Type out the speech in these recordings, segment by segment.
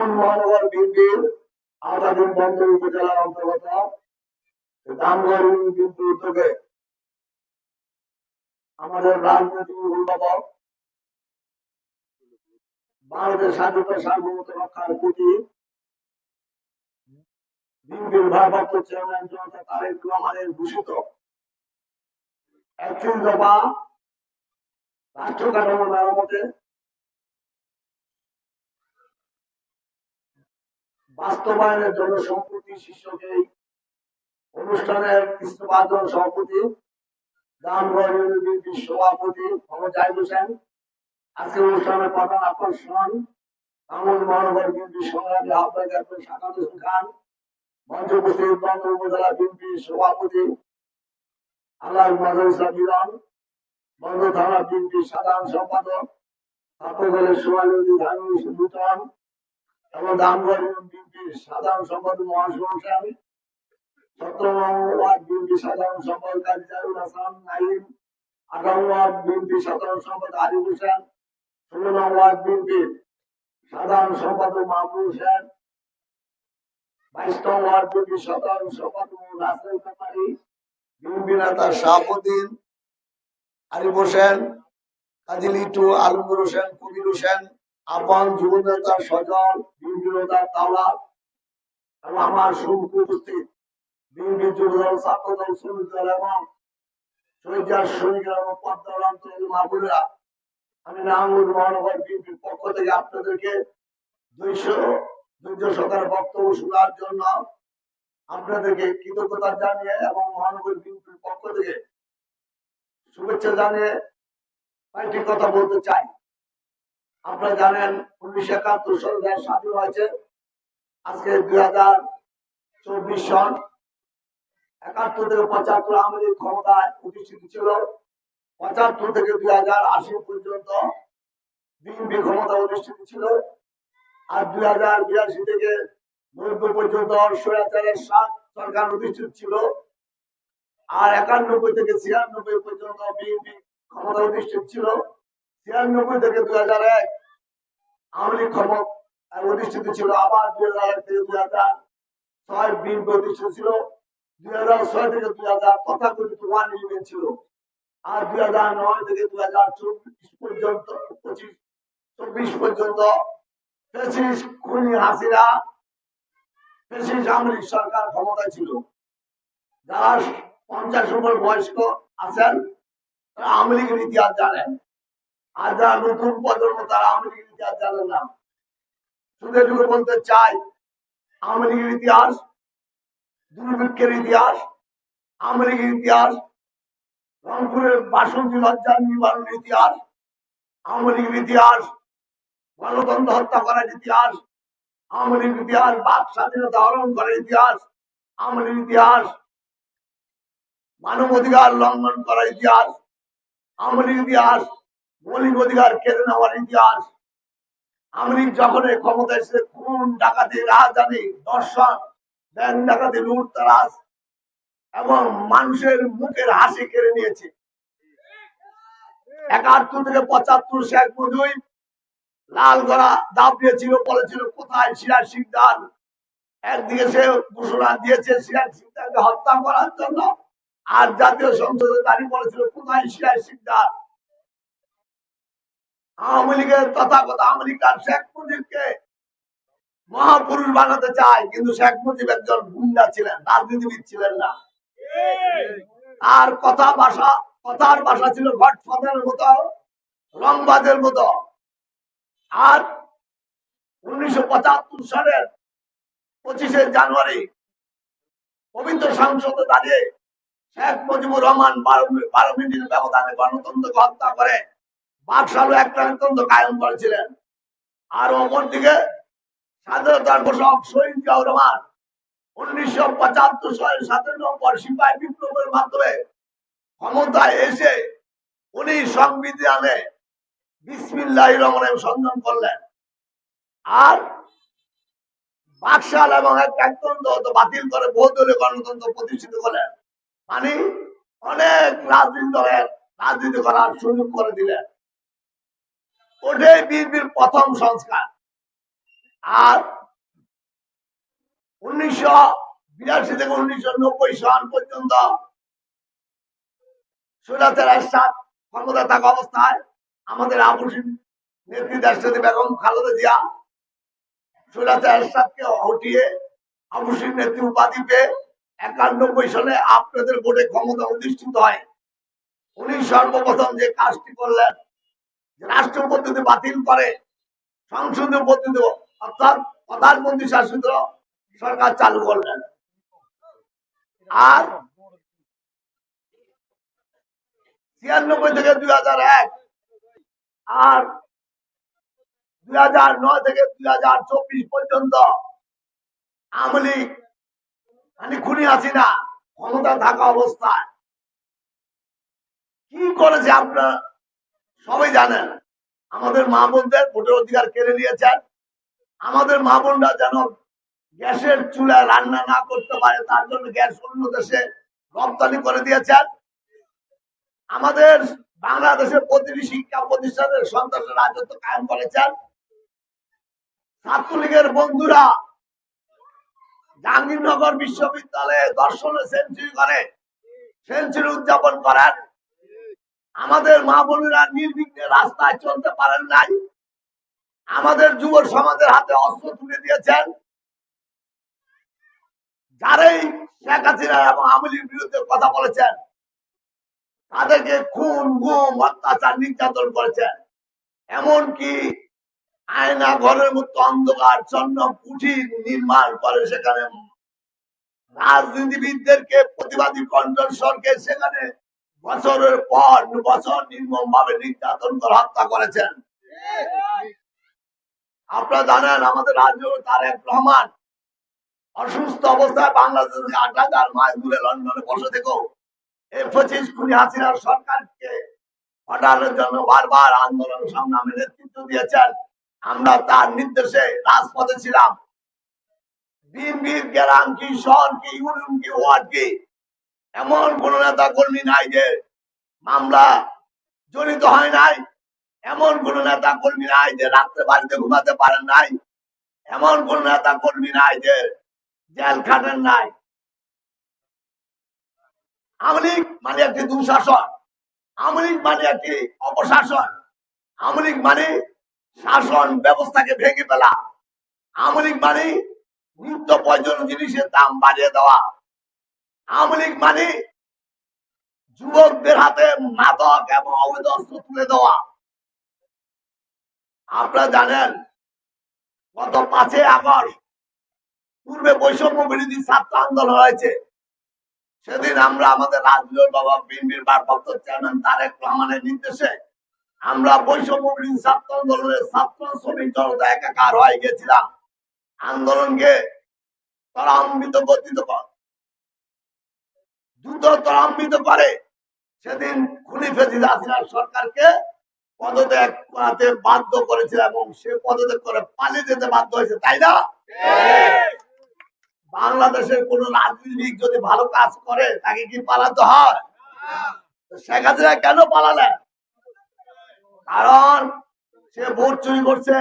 মহানগর বিএনপির আওতাধীন বন্দর উপজেলার অন্তর্গত দামগড় বিএনপি উদ্যোগে আমাদের রাজনৈতিক অভিভাবক ভারতের স্বাধীনতা সার্বভৌমত্ব রক্ষার প্রতি বিএনপির ভারপ্রাপ্ত চেয়ারম্যান জনতা তারেক রহমানের ঘোষিত 31 দফা রাষ্ট্র কাঠামো মেরামতে বাস্তবায়নের জন্য সম্প্রতি শীর্ষক এই অনুষ্ঠানের স্তূপার্জন সভাপতি দামগড় বিএনপির সভাপতি মোহাম্মদ জাহিদ হোসেন, আজকের অনুষ্ঠানের প্রধান আকর্ষণ টাঙ্গাইল মহানগর বিএনপির সংগ্রামী আহ্বায়ক সাকাত হোসেন খান, মঞ্চে উপস্থিত বন্দর উপজেলা বিএনপির সভাপতি আল্লাহ মাজহার ইসলাম মিলন, বন্দর থানা বিএনপির সাধারণ সম্পাদক ছাত্রদলের সভাপতি ধানুল নূতন এবং দামগড় বিএনপির সাধারণ সম্পাদক মহাসুর হোসেন, 17 নং ওয়ার্ড বিএনপি সাধারণ সম্পাদক কাজী জাহিদুল হাসান নাইম, 18 ওয়ার্ড বিএনপি সাধারণ সম্পাদক আরিফ হোসেন, 16 নং ওয়ার্ড বিএনপির সাধারণ সম্পাদক মাহবুব হোসেন, 22 নং ওয়ার্ড বিএনপি সাধারণ সম্পাদক রাসেল কামারি, বিএনপি নেতা শাহাবুদ্দিন আরিফ হোসেন, কাজী লিটু, আলমগীর হোসেন, কবির হোসেন, আহ্বান যুব নেতা সজল, বিএনপি নেতা তাওলাদ এবং আমার সম্মুখে উপস্থিত বিএনপি যুবদল, ছাত্রদল, শ্রমিক দল এবং শহীদ সৈনিকরা এবং পদ্মার অঞ্চলের মাহবুবেরা, আমি নাঙ্গুর মহানগর বিএনপির পক্ষ থেকে আপনাদেরকে ধৈর্য সহকারে বক্তব্য শোনার জন্য আপনাদেরকে কৃতজ্ঞতা জানিয়ে এবং মহানগর বিএনপির পক্ষ থেকে শুভেচ্ছা জানিয়ে কয়েকটি কথা বলতে চাই। আপনারা জানেন 1971 সালে দেশ স্বাধীন হয়েছে, আজকে 2024 সন। 71 থেকে 75 আওয়ামী লীগ ক্ষমতায় প্রতিষ্ঠিত ছিল, 75 থেকে 2080 পর্যন্ত বিএনপি ক্ষমতা অধিষ্ঠিত ছিল, আর 2082 থেকে 90 পর্যন্ত স্বৈরাচারের সরকার অধিষ্ঠিত ছিল, আর 91 থেকে 96 পর্যন্ত বিএনপি ক্ষমতা অধিষ্ঠিত ছিল, 96 থেকে 2001 আওয়ামী লীগ ক্ষমতা অধিষ্ঠিত ছিল, আবার 2001 থেকে 2006 বিএনপি অধিষ্ঠিত ছিল, 2006 থেকে 2000 তথাকথিত ওয়ান ইলেভেন ছিল, আর 2009 থেকে 2024 পর্যন্ত 24 পর্যন্ত ফ্যাসিস্ট খুনি হাসিনা ফ্যাসিস্ট আওয়ামী লীগ সরকার ক্ষমতায় ছিল। যারা 50 উপর বয়স্ক আছেন তারা আওয়ামী লীগের ইতিহাস জানেন, আর যারা নতুন প্রজন্ম তারা আওয়ামী লীগের ইতিহাস জানেন না। শুধু এটুকু বলতে চাই, আওয়ামী লীগের ইতিহাস, দুর্ভিক্ষের ইতিহাস, আওয়ামী লীগের ইতিহাস, রংপুরের বাসন্তী লজ্জা নিবারণের ইতিহাস, আওয়ামী লীগের ইতিহাস, গণতন্ত্র হত্যা করার ইতিহাস, আওয়ামী লীগের ইতিহাস, বাক স্বাধীনতা হরণ করার ইতিহাস, আওয়ামী লীগের ইতিহাস, মানবাধিকার লঙ্ঘন করার ইতিহাস, আওয়ামী লীগের ইতিহাস, মৌলিক অধিকার কেড়ে নেওয়ার ইতিহাস। আওয়ামী লীগ যখন ক্ষমতা এসে খুন, ডাকাতি, রাজধানী, দর্শন, ব্যাংক ডাকাতি, লুটতরাজ এবং মানুষের মুখের হাসি কেড়ে নিয়েছে। 71 থেকে 75 শেখ মুজিব লাল গড়া দাব দিয়েছিল, বলেছিল কোথায় সিরাজ শিকদার। একদিকে সে ঘোষণা দিয়েছে সিরাজ শিকদারকে হত্যা করার জন্য, আর জাতীয় সংসদে দাঁড়িয়ে বলেছিল কোথায় সিরাজ শিকদার। আওয়ামী লীগের তথাগত আওয়ামী লীগ শেখ মুজিবকে মহাপুরুষ বানাতে চায়, কিন্তু শেখ মুজিব একজন গুন্ডা ছিলেন, রাজনীতিবিদ ছিলেন না। আর কথার ভাষা ছিল গডফাদারের মতো, রংবাজের মতো। আর 1975 সালের 25শে জানুয়ারি পবিত্র সংসদে দাঁড়িয়ে শেখ মুজিবুর রহমান 12 মিনিটের ব্যবধানে গণতন্ত্রকে হত্যা করে বাকশালে একটা গণতন্ত্র কায়েম করেছিলেন। আর অপরদিকে স্বাধীনতার ঘোষক শহীদ জিয়াউর রহমান 1975 সালের 7 নভেম্বর সিপাহী বিপ্লবের মাধ্যমে ক্ষমতায় এসে উনি সংবিধানে বিসমিল্লাহির রহমানির সন্ধান করলেন, আর বাকশাল এবং একতন্ত্র বাতিল করে বহুদলীয় গণতন্ত্র প্রতিষ্ঠিত করলেন। মানে অনেক রাজনীতি দলের রাজনীতি করার সুযোগ করে দিলেন। ওটাই বিএনপির প্রথম সংস্কার। আর 1982 থেকে 1990 সাল পর্যন্ত স্বৈরাচার এরশাদ ক্ষমতা থাকা অবস্থায় আমাদের আবুসিন নেত্রী দেশনেত্রী বেগম খালেদা জিয়া স্বৈরাচার এরশাদকে হটিয়ে আবুসিন নেত্রী উপাধি পেয়ে 91 সালে আপনাদের ভোটে ক্ষমতা অধিষ্ঠিত হয়। উনি সর্বপ্রথম যে কাজটি করলেন, রাষ্ট্র পদ্ধতি বাতিল করে সংসদীয় পদ্ধতি অর্থাৎ প্রধানমন্ত্রী শাসিত সরকার চালু করলেন। আর 96 থেকে 2001 আর 2009 থেকে 2024 পর্যন্ত আওয়ামী লীগ মানে খুনি হাসিনা ক্ষমতা থাকা অবস্থায় কি করেছে আপনারা সবাই জানেন। আমাদের মা বোনদের ভোটের অধিকার কেড়ে নিয়েছেন। আমাদের মা বোনরা যেন গ্যাসের চুলায় রান্না না করতে পারে তার জন্য গ্যাস অন্য দেশে রপ্তানি করে দিয়েছেন। আমাদের বাংলাদেশের প্রতিটি শিক্ষা প্রতিষ্ঠানের সন্ত্রাসের রাজত্ব কায়েম করেছেন। ছাত্রলীগের বন্ধুরা জাহাঙ্গীরনগর বিশ্ববিদ্যালয়ে দর্শনে সেঞ্চুরি উদযাপন করেন। আমাদের মা বোনেরা নির্বিঘ্নে রাস্তায় চলতে পারেন নাই। আমাদের যুব সমাজের হাতে অস্ত্র তুলে দিয়েছেন। যারাই শেখ হাসিনা এবং আওয়ামী লীগের বিরুদ্ধে কথা বলেছেন তাদেরকে খুন গুম অত্যাচার নির্যাতন করেছেন। এমনকি আয়না ঘরের মতো অন্ধকার চন্ন কুঠির নির্মাণ করে সেখানে রাজনীতিবিদদেরকে প্রতিবাদী কণ্ঠস্বরকে সেখানে বছরের পর বছর নির্মম ভাবে নির্যাতন করে হত্যা করেছেন। আপনারা জানেন আমাদের রাজ্য তারেক রহমান অসুস্থ অবস্থায় বাংলাদেশ 8,000 মাইল দূরে লন্ডনে বসে থেকেও এই 25 খুনি হাসিনার সরকারকে হটানোর জন্য বারবার আন্দোলন সংগ্রামে নেতৃত্ব দিয়েছেন। আমরা তার নির্দেশে রাজপথে ছিলাম। বিএনপির গ্রাম কি শহর কি ইউনিয়ন কি ওয়ার্ড কি এমন কোন নেতা কর্মী নাই যে মামলা জড়িত হয় নাই। এমন কোন নেতা কর্মী নাই যে রাত্রে বাড়িতে ঘুমাতে পারেন নাই। এমন কোন নেতা কর্মী নাই যে জেল খাটেন নাই। আওয়ামী লীগ মানে একটি দুঃশাসন, আওয়ামী লীগ মানে একটি অপশাসন, আওয়ামী লীগ মানে শাসন ব্যবস্থাকে ভেঙে ফেলা, আওয়ামী লীগ মানে নিত্য প্রয়োজনীয় জিনিসের দাম বাড়িয়ে দেওয়া, আওয়ামী লীগ মানে যুবকদের হাতে মাদক এবং অবৈধ অস্ত্র তুলে দেওয়া। আপনারা জানেন গত 5 আগস্ট পূর্বে বৈষম্য বিরোধী ছাত্র আন্দোলন হয়েছে। সেদিন আমরা আমাদের রাজনৈতিক বাবা বিএনপির ভারপ্রাপ্ত চেয়ারম্যান তারেক রহমানের নির্দেশে আমরা বৈষম্য বিরোধী ছাত্র আন্দোলনের ছাত্র শ্রমিক জনতা একাকার হয়ে গেছিলাম। আন্দোলনকে ত্বরান্বিত দ্রুত ত্বরান্বিত করে সেদিন খুনি ফেসিস্ট হাসিনার সরকারকে পদত্যাগ করাতে বাধ্য করেছিল এবং সে পদত্যাগ করে পালিয়ে যেতে বাধ্য হয়েছে, তাই না? বাংলাদেশের কোন রাজনীতিবিদ যদি ভালো কাজ করে তাকে কি পালাতে হয়? শেখ হাসিনা কেন পালালেন? কারণ সে ভোট চুরি করছে,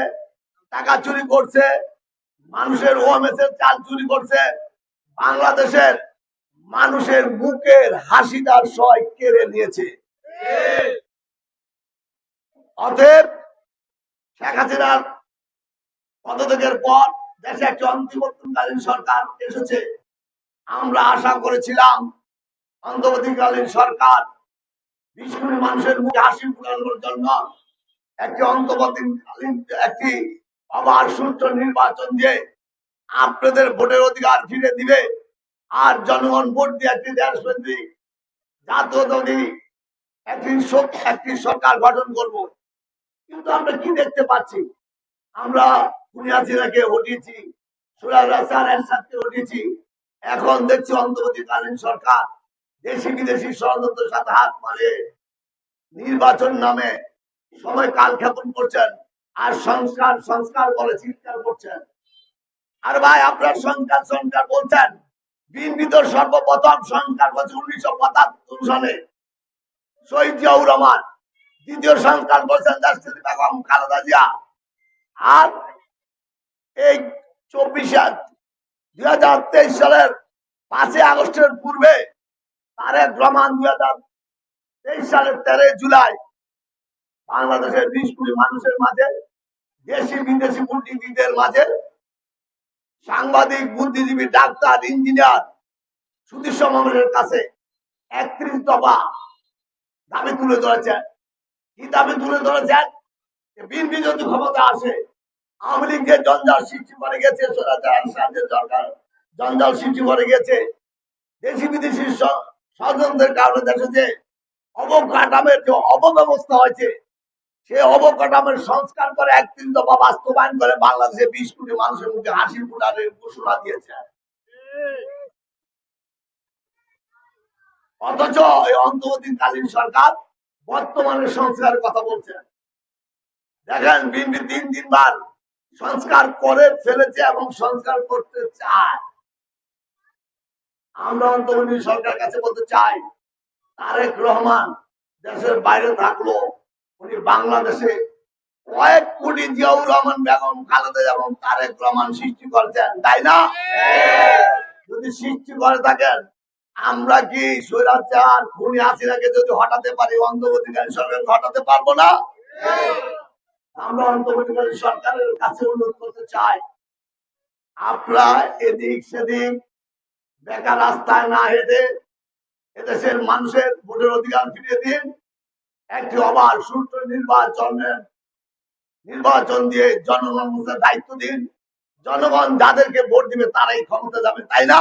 টাকা চুরি করছে, মানুষের ওএমএস এর চাল চুরি করছে, বাংলাদেশের মানুষের মুখের হাসিটার সয় কেড়ে নিয়েছে। অতএব শেখ হাসিনার পদত্যাগের পর দেশে একটি অন্তর্বর্তীকালীন সরকার এসেছে। আমরা আশা করেছিলাম অন্তর্বর্তীকালীন সরকার 20 কোটি মানুষের মুখে হাসি ফোটানোর জন্য একটি অন্তর্বর্তীকালীন একটি আবার সুষ্ঠু নির্বাচন দিয়ে আপনাদের ভোটের অধিকার ফিরে দিবে আর জনগণ ভোট দিয়ে একটি দেশপ্রেমিক জাতীয়তাবাদী একটি সরকার গঠন করব। কিন্তু আমরা কি দেখতে পাচ্ছি? আমরা খুনি হাসিনাকে হটিয়েছি, স্বৈরাচার এরশাদকে হটিয়েছি। এখন দেখছি অন্তর্বর্তীকালীন সরকার দেশি বিদেশি ষড়যন্ত্রের সাথে হাত মারে নির্বাচন নামে সময় কালক্ষেপণ করছেন আর সংস্কার সংস্কার বলে চিৎকার করছেন। আর ভাই আপনার সংস্কার বলছেন, বিএনপি তো সর্বপ্রথম সংস্কার করছে 1975 সালে শহীদ জিয়াউর রহমান, দ্বিতীয় সংস্কার করছেন দেশনেত্রী বেগম খালেদা জিয়া। আর এই 2023 সালের 5 আগস্টের পূর্বে তারেক রহমান 2023 সালের 13 জুলাই বাংলাদেশের 20 কোটি মানুষের মাঝে, দেশি বিদেশি কূটনীতিকদের মাঝে, সাংবাদিক, বুদ্ধিজীবী, ডাক্তার, ইঞ্জিনিয়ার, সুধী সমাবেশের কাছে 31 দফা দাবি তুলে ধরেছেন। কি দাবি তুলে ধরেছেন? বিএনপি যদি ক্ষমতা আসে, আওয়ামী লীগ যে জঞ্জাল সৃষ্টি করে গেছে, জঞ্জাল সৃষ্টি করে গেছে, দেশি বিদেশি স্বজনদের কারণে দেশে যে অবকাঠামের যে অবব্যবস্থা হয়েছে, সেই অবকাঠামের সংস্কার করে 31 দফা বাস্তবায়ন করে বাংলাদেশে 20 কোটি মানুষের মুখে হাসি ফোটানোর ঘোষণা দিয়েছে। অথচ এই অন্তর্বর্তীকালীন সরকার বর্তমানে সংস্কারের কথা বলছেন। দেখেন, বিএনপি 3 বার সংস্কার করে ফেলেছে এবং সংস্কার করতে চায়। আমরা অন্তর্বর্তী সরকারের কাছে বলতে চাই, তারেক রহমান দেশের বাইরে থাকলো, উনি বাংলাদেশে কয়েক কোটি জিয়াউর রহমান, বেগম খালেদা এবং তারেক রহমান সৃষ্টি করেছেন, তাই না? যদি সৃষ্টি করে থাকেন, আমরা কি স্বৈরাচার খুনি হাসিনাকে যদি হটাতে পারি, অন্তর্বর্তীকালীন সরকার হটাতে পারবো না? আমরা অন্তর্বর্তীকালীন সরকারের কাছে অনুরোধ করতে চাই, আপনারা এদিক সেদিক বেকার রাস্তায় না হেঁটে এদেশের মানুষের ভোটের অধিকার ফিরিয়ে দিন। একটি অবাধ সুষ্ঠু নির্বাচন দিয়ে জনগণকে দায়িত্ব দিন। জনগণ যাদেরকে ভোট দিবে তারাই ক্ষমতা যাবে, তাই না?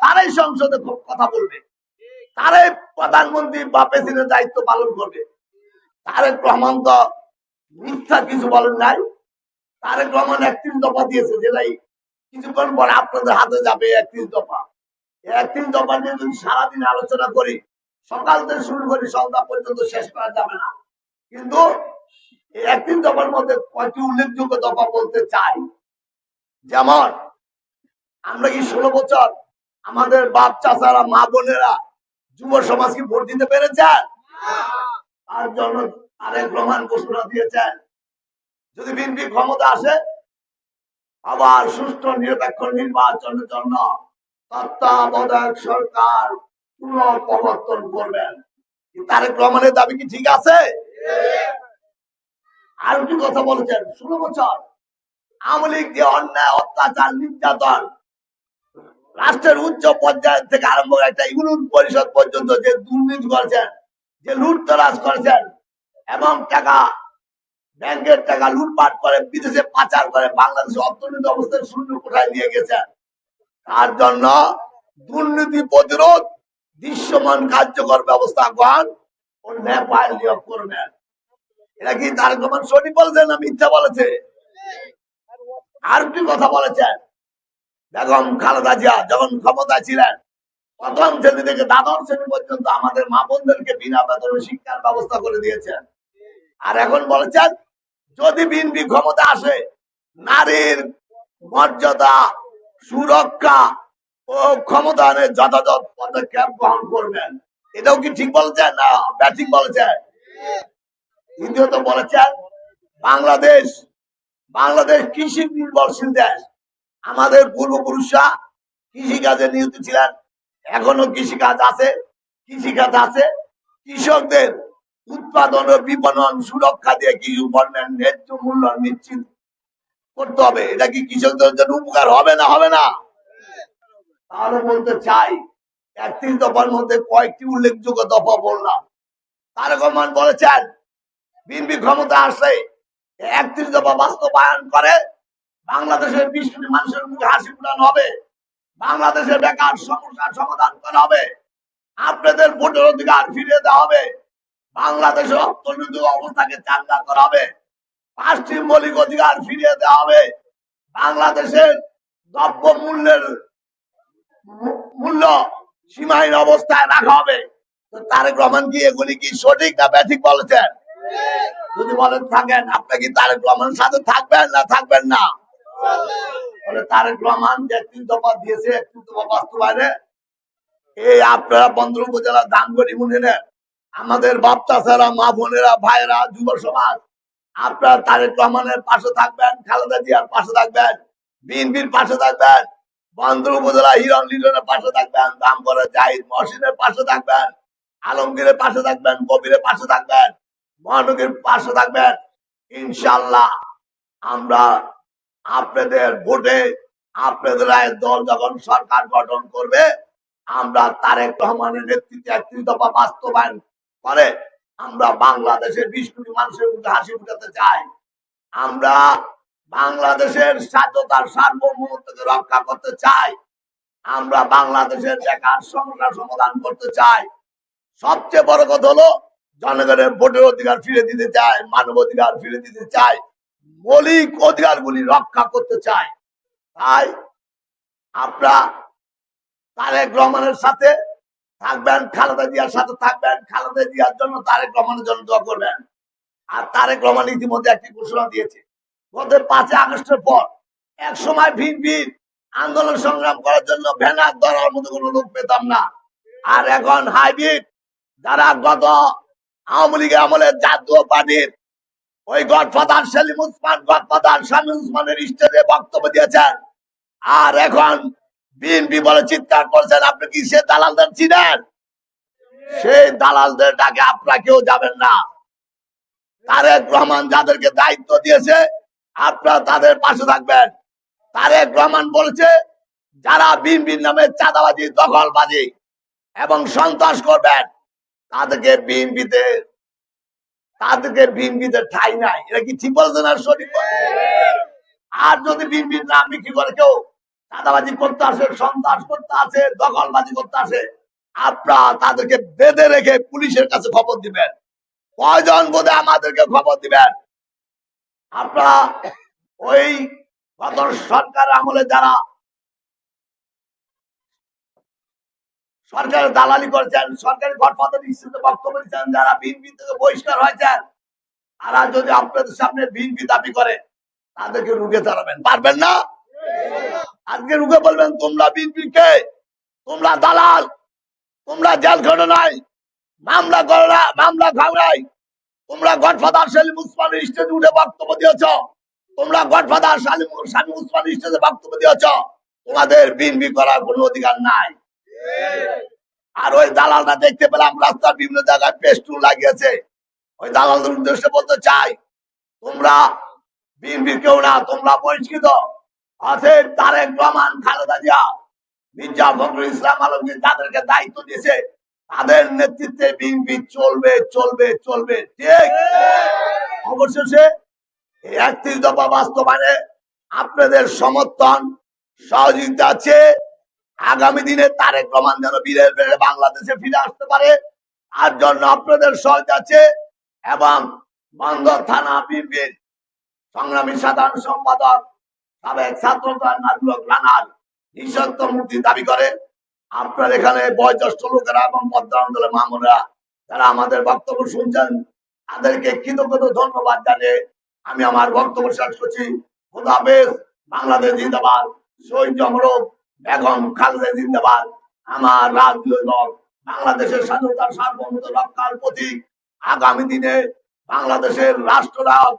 তারাই সংসদে কথা বলবে, তারাই প্রধানমন্ত্রী বা প্রেসিডেন্ট দায়িত্ব পালন করবে। তারেক রহমান তো মিথ্যা কিছু বলেন নাই। তারেক রহমান 31 দফা দিয়েছে, যেটাই কিছুক্ষণ পরে আপনাদের হাতে যাবে 31 দফা। 31 দফা নিয়ে যদি সারাদিন আলোচনা করি, সকাল থেকে শুরু করি সন্ধ্যা পর্যন্ত শেষ করা যাবে না। কিন্তু এই 31 দফার মধ্যে কয়েকটি উল্লেখযোগ্য দফা বলতে চাই। যেমন, আমরা কি 16 বছর আমাদের বাপ চাচারা, মা বোনেরা, যুব সমাজ কি ভোট দিতে পেরেছেন? তার জন্য তারেক রহমান ঘোষণা দিয়েছেন, যদি বিএনপি ক্ষমতা আসে, আবার সুষ্ঠু নিরপেক্ষ নির্বাচনের জন্য তত্ত্বাবধায়ক সরকার পুনঃপ্রবর্তন করবেন। তারেক রহমানের দাবি কি ঠিক আছে? আর কি কথা বলেছেন, 16 বছর আওয়ামী লীগ যে অন্যায়, অত্যাচার, নির্যাতন, রাষ্ট্রের উচ্চ পর্যায় থেকে আরম্ভ করে একটা ইউনিয়ন পরিষদ পর্যন্ত যে দুর্নীতি করেছেন, যে লুটতরাজ করেছেন এবং টাকা, ব্যাংকের টাকা লুটপাট করে বিদেশে পাচার করে বাংলাদেশের অর্থনৈতিক অবস্থায় শূন্য কোঠায় নিয়ে গেছেন। তার জন্য দুর্নীতি প্রতিরোধ, দৃশ্যমান কার্যকর ব্যবস্থা গ্রহণ ও ন্যায় নিয়োগ করবেন। এটা কি তারেক রহমান সঠিক বলেছেন না মিথ্যা বলেছে? আর কি কথা বলেছেন, বেগম খালেদা জিয়া যখন ক্ষমতায় ছিলেন, প্রথম শ্রেণী থেকে দ্বাদশ শ্রেণী পর্যন্ত আমাদের মা বোনদেরকে বিনা বেতনে শিক্ষার ব্যবস্থা করে দিয়েছেন। আর এখন বলেছেন, যদি বিএনপি ক্ষমতা আসে, নারীর মর্যাদা, সুরক্ষা ও ক্ষমতায়নের যথাযথ পদক্ষেপ গ্রহণ করবেন। এটাও কি ঠিক বলেছেন না ব্যাঠিক বলেছেন? দ্বিতীয়ত বলেছেন, বাংলাদেশ কৃষি নির্ভরশীল দেশ। আমাদের পূর্বপুরুষরা কৃষিকাজে নিয়োজিত ছিলেন, এখনো কৃষিকাজ আছে, কৃষকদের উৎপাদন ও বিপণন সুরক্ষা দিয়ে কৃষি পণ্যের ন্যায্য মূল্য নিশ্চিত করতে হবে। এটা কি কৃষকদের জন্য উপকার হবে না হবে না? তাহলে বলতে চাই, 31 দফার মধ্যে কয়েকটি উল্লেখযোগ্য দফা বললাম। তারেক রহমান বলেছেন, বিএনপি ক্ষমতা আসলে 31 দফা বাস্তবায়ন করে বাংলাদেশের 20 কোটি মানুষের মুখে হাসি ফোটানো হবে, বাংলাদেশের বেকার সমস্যার সমাধান করা হবে, আপনাদের ভোটের অধিকার ফিরিয়ে দেওয়া হবে, বাংলাদেশের অর্থনৈতিক অবস্থাকে চাঙ্গা করা হবে, 5টি মৌলিক অধিকার ফিরিয়ে দেওয়া হবে, বাংলাদেশের দ্রব্য মূল্য সীমাহীন অবস্থায় রাখা হবে। তো তারেক রহমান কি এগুলি কি সঠিক না ব্যাঠিক বলেছেন? যদি বলেন থাকেন, আপনি কি তারেক রহমানের সাথে থাকবেন না থাকবেন না? তারেক রহমান যে 31 দফা দিয়েছে, 31 দফা বাস্তবায়নে এই আপনারা বন্দর উপজেলা ধানগড় ইউনিয়নে আমাদের বাপ চাচারা, মা বোনেরা, ভাইয়েরা, যুব সমাজ আপনারা তারেক রহমানের পাশে থাকবেন, খালেদা জিয়ার পাশে থাকবেন, বিএনপির পাশে থাকবেন, বন্দর উপজেলা হিরণ লিটনের পাশে থাকবেন, দামগড়ের জাহিদ মহসিনের পাশে থাকবেন, আলমগীরের পাশে থাকবেন, কবিরের পাশে থাকবেন, মহানগীর পাশে থাকবেন। ইনশাল্লাহ আমরা আপনাদের ভোটে আপনাদের দল যখন সরকার গঠন করবে, আমরা তারেক রহমানের নেতৃত্বে একটি দফা বাস্তবায়ন করে আমরা বাংলাদেশের 20 কোটি মানুষের মুখে হাসি ফুটাতে চাই। আমরা বাংলাদেশের স্বাধীনতার সার্বভৌমত্বকে রক্ষা করতে চাই। আমরা বাংলাদেশের বেকার সমস্যার সমাধান করতে চাই। সবচেয়ে বড় কথা হলো জনগণের ভোটের অধিকার ফিরে দিতে চাই, মানব অধিকার ফিরে দিতে চাই, মৌলিক অধিকারগুলি রক্ষা করতে চাই। তাই আপনারা তারেক রহমানের সাথে থাকবেন, খালেদা জিয়ার সাথে থাকবেন, খালেদা জিয়ার জন্য তারেক রহমানের জন্য দোয়া করবেন। আর তারেক রহমান ইতিমধ্যে একটি ঘোষণা দিয়েছে, গত 5 আগস্টের পর এক সময় ভিন আন্দোলন সংগ্রাম করার জন্য ভ্যানার ধরার মতো কোনো লোক পেতাম না, আর এখন হাইব্রিড যারা গত আওয়ামী লীগের আমলে জাতীয় পার্টির ওই গডফাদার সেলিম উসমান, গডফাদার শামীম উসমানের স্টেজে বক্তব্য দিয়েছেন, আর এখন বিএনপি বলে চিৎকার করছেন। আপনি কি সে দালালদের চিনেন? সেই দালালদের ডাকে আপনারা কেউ যাবেন না। তারেক রহমান যাদেরকে দায়িত্ব দিয়েছে আপনারা তাদের পাশে থাকবেন। তারেক রহমান বলেছে যারা বিএনপির নামে চাঁদাবাজি, দখলবাজি এবং সন্ত্রাস করবেন তাদেরকে বিএনপিতে ঠাঁই নাই। এটা কি ঠিক বলছেন আর সঠিক? আর যদি বিএনপির নাম বিক্রি করে কেউ চাঁদাবাজি করতে আসে, সন্ত্রাস করতে আসে, দখলবাজি করতে আসে, আপনারা তাদেরকে বেঁধে রেখে পুলিশের কাছে খবর দিবেন। কয়জন বোধে আমাদেরকে খবর দিবেন। আপনারা ওই গত সরকার আমলে যারা সরকারের দালালি করেছেন, সরকারি গডফাদার হিসেবে বক্তব্য দিচ্ছেন, যারা বিএনপি থেকে বহিষ্কার হয়েছেন, তারা যদি আপনাদের সামনে বিএনপি দাবি করে তাদেরকে রুখে দাঁড়াবেন। পারবেন না? আজকে রুখে বলবেন তোমরা বিএনপি কে, তোমরা দালাল, তোমরা জেল খাটো নাই, মামলা করো না, মামলা খাও নাই, তোমরা গডফাদার সেলিম উসমানের স্টেজে উঠে বক্তব্য দিয়েছ, তোমরা গডফাদার শামীম উসমানের স্টেজে বক্তব্য দিয়েছ, তোমাদের বিএনপি করার কোনো অধিকার নাই। আর ওই দালালরা দেখতে পেলাম রাস্তার বিভিন্ন জায়গায় পেস্টুন লাগিয়েছে। ওই দালালদের উদ্দেশ্যে বলতে চাই, তোমরা বিএনপি কেউ না, তোমরা বহিষ্কৃত। আছে তারেক রহমান, খালেদা জিয়া, মির্জা ফখরুল ইসলাম আলমগীর যাদেরকে দায়িত্ব দিয়েছে তাদের নেতৃত্বে বিএনপি চলবে চলবে চলবে। ঠিক। অবশেষে 31 দফা বাস্তবায়নে আপনাদের সমর্থন সহযোগিতা আছে। আগামী দিনে তারেক রহমান যেন বীরের বেড়ে বাংলাদেশে ফিরে আসতে পারে তার জন্য আপনাদের সহযোগিতা আছে। এবং বন্দর থানা বিএনপির সংগ্রামী সাধারণ সম্পাদক সাবেক ছাত্র নাজমুল রানার নিঃশর্ত মুক্তি দাবি করে আপনার এখানে বয়োজ্যেষ্ঠ লোকেরা এবং পদ্মাঞ্চলের মামুনেরা যারা আমাদের বক্তব্য শুনছেন তাদেরকে কৃতজ্ঞতা ধন্যবাদ জানিয়ে আমি আমার বক্তব্য শেষ করছি। খোদা হাফেজ। বাংলাদেশ জিন্দাবাদ। শহীদ জমরক বেগম খালেদা জিন্দাবাদ। আমার রাজনৈতিক দল বাংলাদেশের স্বাধীনতার সার্বভৌমত্ব রক্ষার প্রতীক। আগামী দিনে বাংলাদেশের রাষ্ট্রনায়ক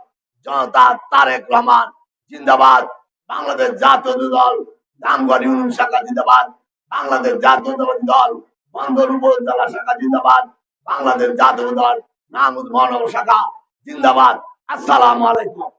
জনতা তারেক রহমান জিন্দাবাদ। বাংলাদেশ জাতীয় দল দামগড় ইউনিয়ন শাখা জিন্দাবাদ। বাংলাদেশ জাতীয়তাবাদী দল বন্দর উপজেলা শাখা জিন্দাবাদ। বাংলাদেশ জাতীয় দল নাঙ্গলকোট মহানগর শাখা জিন্দাবাদ। আসসালামু আলাইকুম।